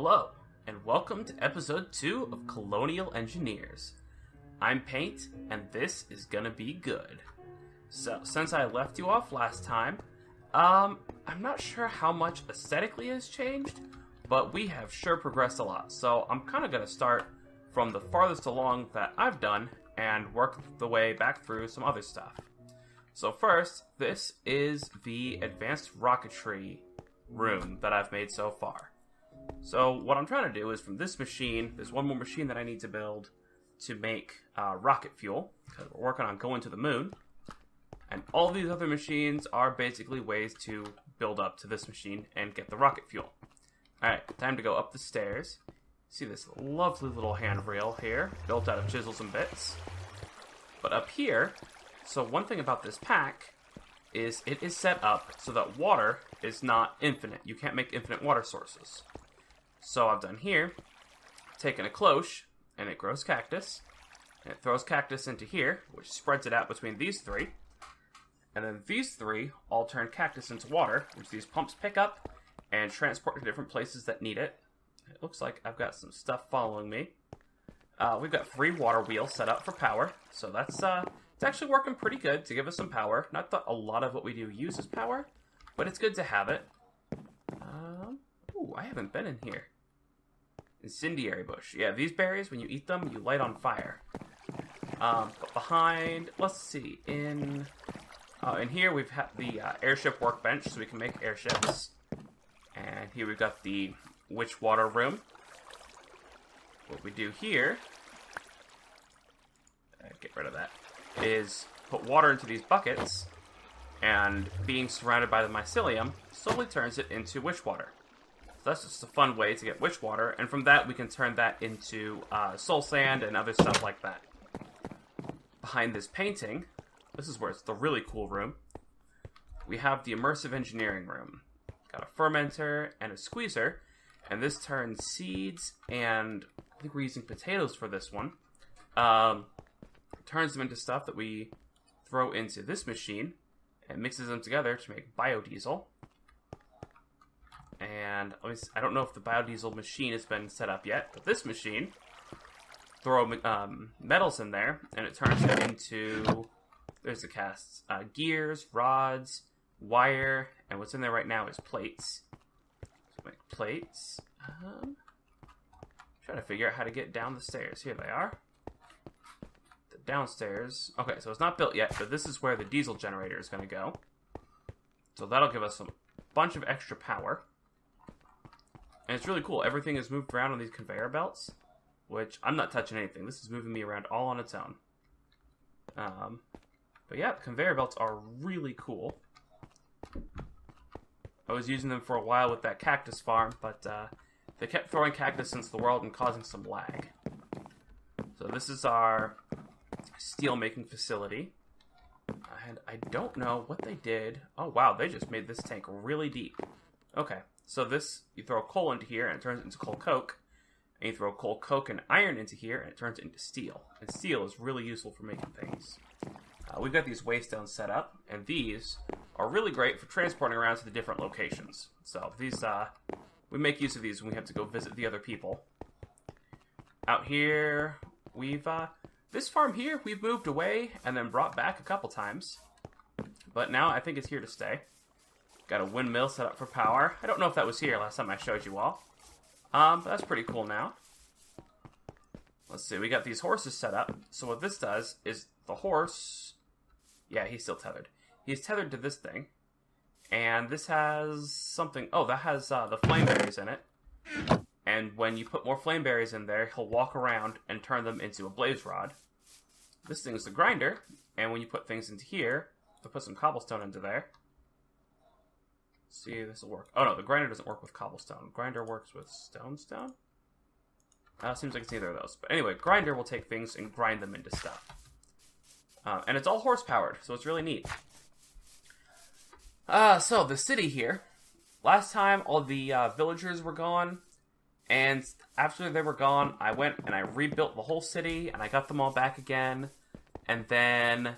Hello, and welcome to episode 2 of Colonial Engineers. I'm Paint, and this is gonna be good. So, since I left you off last time, I'm not sure how much aesthetically has changed, but we have sure progressed a lot. So, I'm kind of gonna start from the farthest along that I've done, and work the way back through some other stuff. So first, this is the advanced rocketry room that I've made so far. So what I'm trying to do is from this machine, there's one more machine that I need to build to make rocket fuel, because we're working on going to the moon. And all these other machines are basically ways to build up to this machine and get the rocket fuel. Alright, time to go up the stairs. See this lovely little handrail here, built out of chisels and bits. But up here, so one thing about this pack is it is set up so that water is not infinite. You can't make infinite water sources. So I've done here, taken a cloche, and it grows cactus. And it throws cactus into here, which spreads it out between these three. And then these three all turn cactus into water, which these pumps pick up and transport to different places that need it. It looks like I've got some stuff following me. We've got 3 water wheels set up for power, so that's it's actually working pretty good to give us some power. Not that a lot of what we do uses power, but it's good to have it. Ooh, I haven't been in here. Incendiary bush. Yeah, these berries, when you eat them, you light on fire. But behind, let's see, in here we've had the airship workbench, so we can make airships. And here we've got the witch water room. What we do here, get rid of that, is put water into these buckets, and being surrounded by the mycelium slowly turns it into witch water. So that's just a fun way to get witch water, and from that we can turn that into soul sand and other stuff like that. Behind this painting, this is where it's the really cool room, we have the immersive engineering room. Got a fermenter and a squeezer, and this turns seeds, and I think we're using potatoes for this one. Turns them into stuff that we throw into this machine and mixes them together to make biodiesel. And I don't know if the biodiesel machine has been set up yet, but this machine, throw metals in there and it turns it into, there's the casts, gears, rods, wire, and what's in there right now is plates. So make plates. Trying to figure out how to get down the stairs. Here they are. Downstairs. Okay, so it's not built yet, but this is where the diesel generator is going to go. So that'll give us a bunch of extra power. And it's really cool. Everything is moved around on these conveyor belts, which I'm not touching anything. This is moving me around all on its own. But yeah, conveyor belts are really cool. I was using them for a while with that cactus farm, but they kept throwing cactus into the world and causing some lag. So this is our steel making facility, and I don't know what they did. Oh wow, they just made this tank really deep. Okay, so this, you throw coal into here and it turns it into coal coke, and you throw coal coke and iron into here and it turns it into steel, and steel is really useful for making things. We've got these waystones set up, and these are really great for transporting around to the different locations. So these we make use of these when we have to go visit the other people. Out here we've this farm here, we've moved away and then brought back a couple times. But now I think it's here to stay. Got a windmill set up for power. I don't know if that was here last time I showed you all. But that's pretty cool now. Let's see, we got these horses set up. So what this does is the horse... Yeah, he's still tethered. He's tethered to this thing. And this has something... Oh, that has the flame berries in it. And when you put more flame berries in there, he'll walk around and turn them into a blaze rod. This thing is the grinder, and when you put things into here, I'll put some cobblestone into there. See, this will work. Oh no, the grinder doesn't work with cobblestone. Grinder works with stone. Seems like it's neither of those. But anyway, grinder will take things and grind them into stuff. And it's all horse-powered, so it's really neat. So, the city here. Last time, all the villagers were gone. And after they were gone, I went and I rebuilt the whole city, and I got them all back again, and then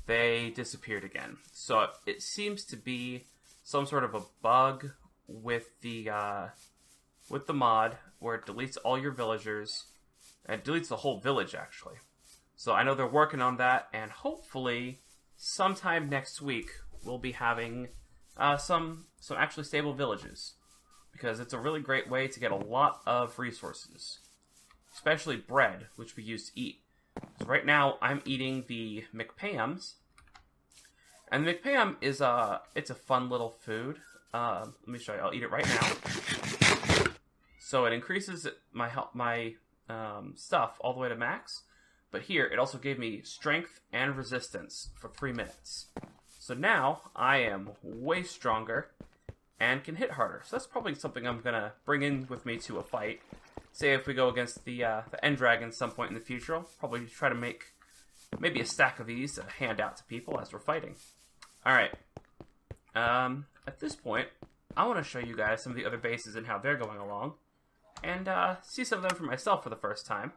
they disappeared again. So it seems to be some sort of a bug with the with the mod where it deletes all your villagers. And it deletes the whole village, actually. So I know they're working on that, and hopefully sometime next week we'll be having some actually stable villages. Because it's a really great way to get a lot of resources. Especially bread, which we use to eat. So right now I'm eating the McPams. And the McPam is it's a fun little food. Let me show you. I'll eat it right now. So it increases my stuff all the way to max. But here, it also gave me strength and resistance for 3 minutes. So now, I am way stronger and can hit harder. So that's probably something I'm going to bring in with me to a fight. Say if we go against the End Dragon some point in the future, I'll probably try to make maybe a stack of these to hand out to people as we're fighting. Alright. At this point, I want to show you guys some of the other bases and how they're going along. And see some of them for myself for the first time.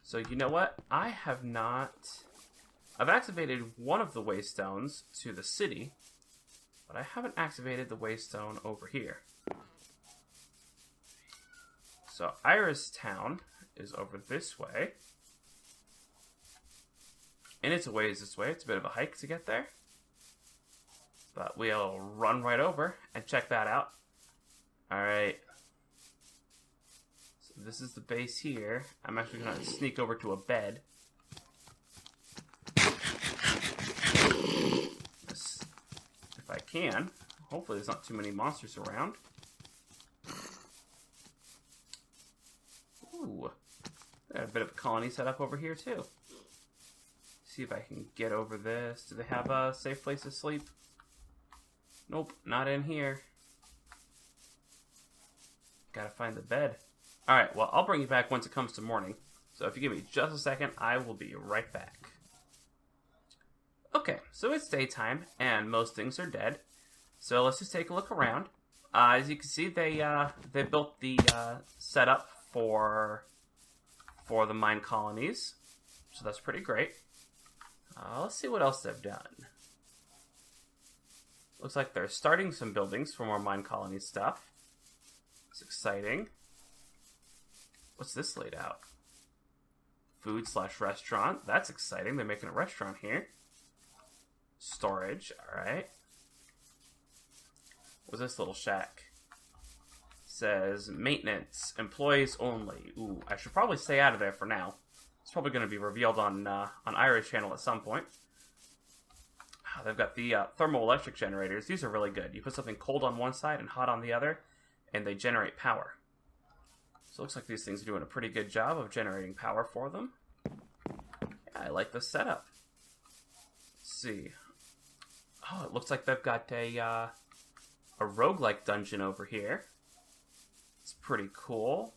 So you know what? I've activated one of the waystones to the city, but I haven't activated the waystone over here. So Aira's town is over this way. And it's a ways this way. It's a bit of a hike to get there. But we'll run right over and check that out. Alright. So this is the base here. I'm actually going to sneak over to a bed. If I can. Hopefully there's not too many monsters around. Ooh. Got a bit of a colony set up over here too. See if I can get over this. Do they have a safe place to sleep? Nope, not in here. Gotta find the bed. Alright, well, I'll bring you back once it comes to morning. So if you give me just a second, I will be right back. Okay, so it's daytime, and most things are dead. So let's just take a look around. As you can see, they built the setup for the mine colonies. So that's pretty great. Let's see what else they've done. Looks like they're starting some buildings for more mine colony stuff. It's exciting. What's this laid out? Food/restaurant. That's exciting. They're making a restaurant here. Storage. Alright. What's this little shack? Says maintenance. Employees only. Ooh, I should probably stay out of there for now. It's probably going to be revealed on Aira's channel at some point. They've got the thermoelectric generators. These are really good. You put something cold on one side and hot on the other, and they generate power. So it looks like these things are doing a pretty good job of generating power for them. Yeah, I like the setup. Let's see. Oh, it looks like they've got a roguelike dungeon over here. It's pretty cool.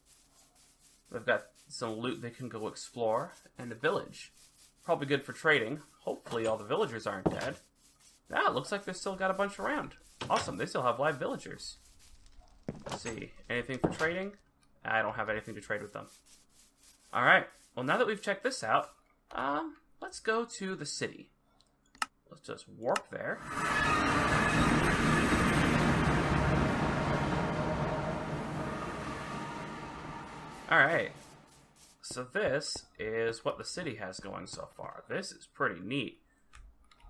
They've got some loot they can go explore, and a village. Probably good for trading. Hopefully all the villagers aren't dead. Ah, it looks like they've still got a bunch around. Awesome, they still have live villagers. Let's see, anything for trading? I don't have anything to trade with them. Alright, well now that we've checked this out, let's go to the city. Let's just warp there. Alright, so this is what the city has going so far. This is pretty neat.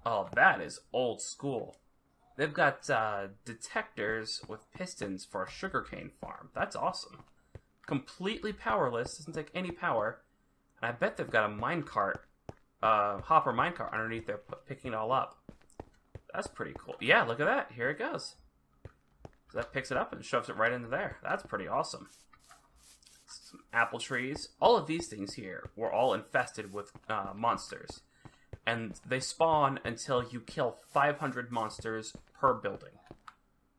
Oh, that is old school. They've got detectors with pistons for a sugarcane farm. That's awesome. Completely powerless, doesn't take any power. And I bet they've got a minecart, hopper minecart underneath there picking it all up. That's pretty cool. Yeah, look at that. Here it goes. So that picks it up and shoves it right into there. That's pretty awesome. Some apple trees. All of these things here were all infested with monsters. And they spawn until you kill 500 monsters per building.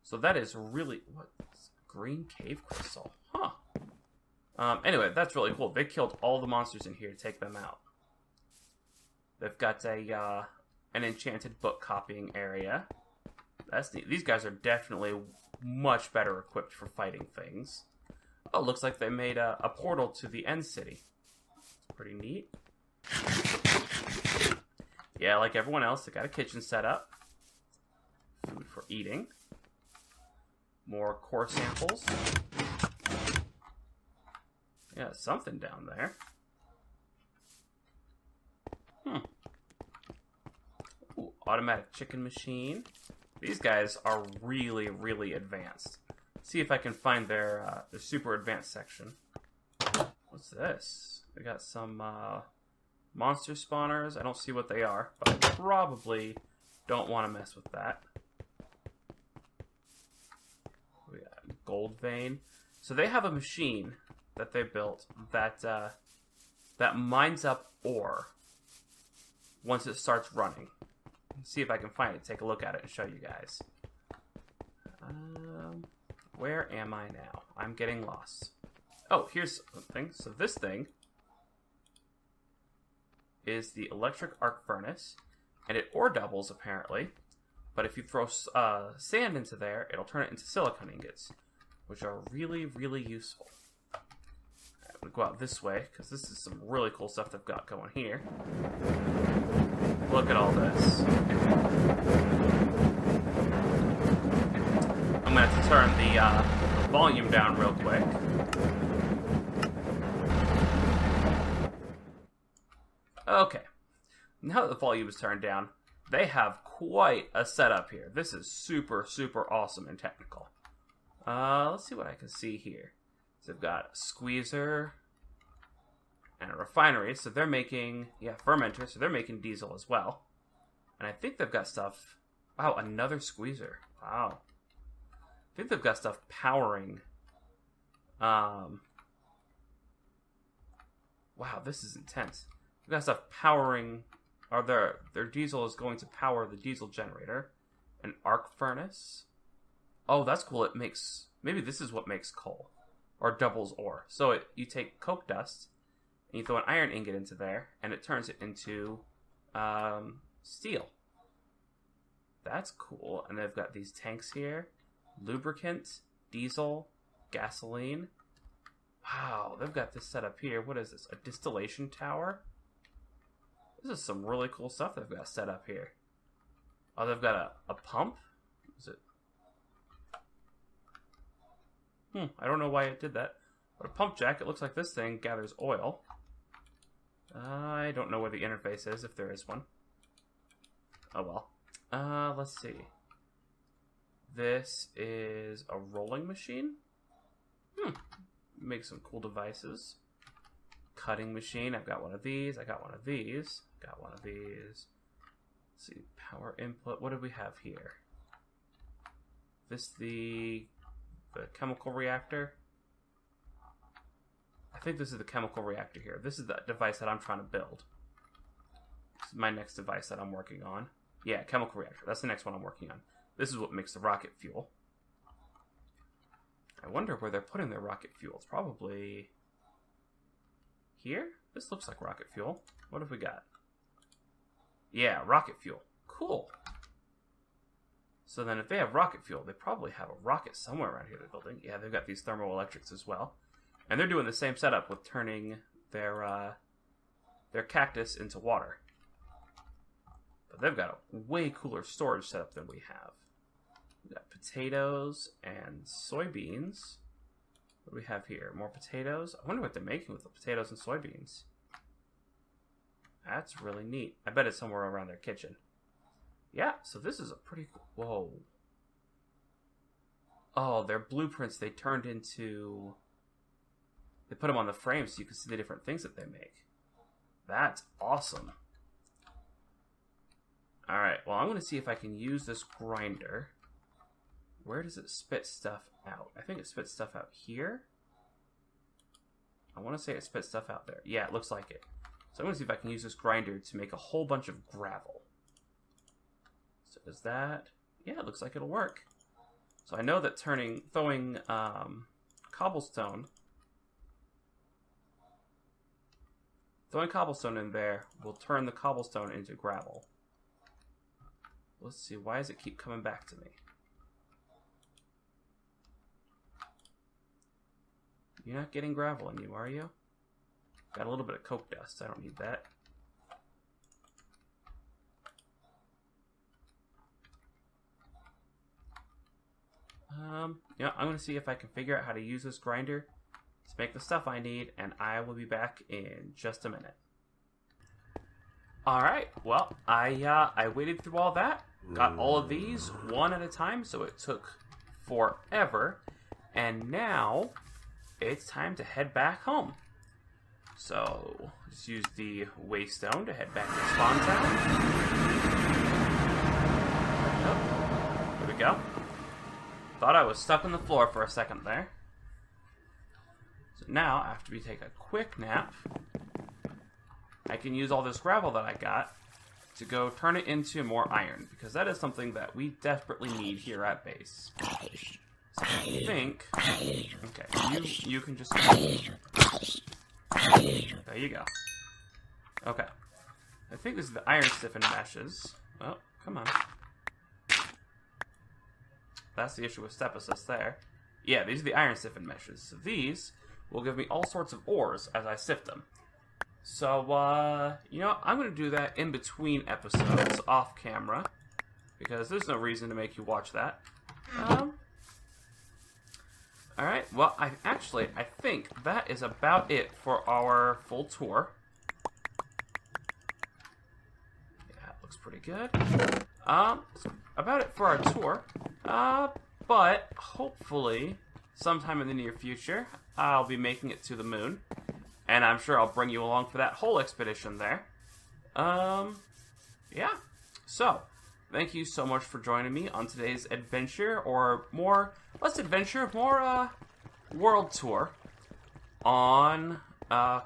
So that is really... What? Green cave crystal. Huh. Anyway, that's really cool. They killed all the monsters in here to take them out. They've got an enchanted book copying area. That's neat. These guys are definitely much better equipped for fighting things. Oh, looks like they made a portal to the end city. It's pretty neat. Yeah, like everyone else, they got a kitchen set up. Food for eating. More core samples. Yeah, something down there. Ooh, automatic chicken machine. These guys are really, really advanced. See if I can find their super advanced section. What's this? We got some monster spawners. I don't see what they are, but I probably don't want to mess with that. We got gold vein. So they have a machine that they built that that mines up ore once it starts running. Let's see if I can find it. Take a look at it and show you guys. Where am I now? I'm getting lost. Oh, here's something. So this thing is the electric arc furnace, and it ore doubles apparently. But if you throw sand into there, it'll turn it into silicon ingots, which are really, really useful. Right, we'll go out this way because this is some really cool stuff they've got going here. Look at all this. I'm going to have to turn the volume down real quick. Okay. Now that the volume is turned down, they have quite a setup here. This is super, super awesome and technical. Let's see what I can see here. So they've got a squeezer and a refinery. So they're making, fermenter. So they're making diesel as well. And I think they've got stuff. Wow, another squeezer. Wow. I think they've got stuff powering. Wow, this is intense. They've got stuff powering. Or their diesel is going to power the diesel generator. An arc furnace. Oh, that's cool. It makes, maybe this is what makes coal. Or doubles ore. So you take coke dust, and you throw an iron ingot into there, and it turns it into steel. That's cool. And they've got these tanks here. Lubricant, diesel, gasoline. Wow, they've got this set up here. What is this? A distillation tower? This is some really cool stuff they've got set up here. Oh, they've got a pump? Is it? I don't know why it did that. But a pump jack, it looks like this thing gathers oil. I don't know where the interface is, if there is one. Oh well. Let's see. This is a rolling machine. Make some cool devices. Cutting machine. I've got one of these. I got one of these. Got one of these. Let's see. Power input. What do we have here? This the chemical reactor. I think this is the chemical reactor here. This is the device that I'm trying to build. This is my next device that I'm working on. Yeah, chemical reactor. That's the next one I'm working on. This is what makes the rocket fuel. I wonder where they're putting their rocket fuel. It's probably here? This looks like rocket fuel. What have we got? Yeah, rocket fuel. Cool. So then if they have rocket fuel, they probably have a rocket somewhere around here they're building. Yeah, they've got these thermoelectrics as well. And they're doing the same setup with turning their cactus into water. But they've got a way cooler storage setup than we have. We've got potatoes and soybeans. What do we have here? More potatoes? I wonder what they're making with the potatoes and soybeans. That's really neat. I bet it's somewhere around their kitchen. Yeah, so this is a pretty cool... Whoa. Oh, their blueprints they turned into... They put them on the frame so you can see the different things that they make. That's awesome. Alright, well I'm going to see if I can use this grinder. Where does it spit stuff out? I think it spits stuff out here. I want to say it spits stuff out there. Yeah, it looks like it. So I'm going to see if I can use this grinder to make a whole bunch of gravel. So does that... Yeah, it looks like it'll work. So I know that throwing cobblestone... Throwing cobblestone in there will turn the cobblestone into gravel. Let's see, why does it keep coming back to me? You're not getting gravel in you, are you? Got a little bit of coke dust. I don't need that. Yeah, I'm going to see if I can figure out how to use this grinder. make the stuff I need, and I will be back in just a minute. Alright, well, I waited through all that, got all of these one at a time, so it took forever, and now it's time to head back home. So, let's use the waystone to head back to Spawn Town. Oh, here we go. Thought I was stuck on the floor for a second there. So now, after we take a quick nap, I can use all this gravel that I got to go turn it into more iron, because that is something that we desperately need here at base. So I think... Okay, you can just... There you go. Okay. I think this is the iron stiffened meshes. Oh, come on. That's the issue with step assist there. Yeah, these are the iron stiffened meshes. So these will give me all sorts of ores as I sift them. So, you know, I'm going to do that in between episodes, off camera, because there's no reason to make you watch that. Alright, well, I think that is about it for our full tour. Yeah, it looks pretty good. About it for our tour. But hopefully, sometime in the near future, I'll be making it to the moon. And I'm sure I'll bring you along for that whole expedition there. Yeah. So, thank you so much for joining me on today's adventure, or more, less adventure, more, world tour on,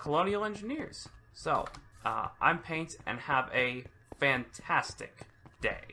Colonial Engineers. So, I'm Paint, and have a fantastic day.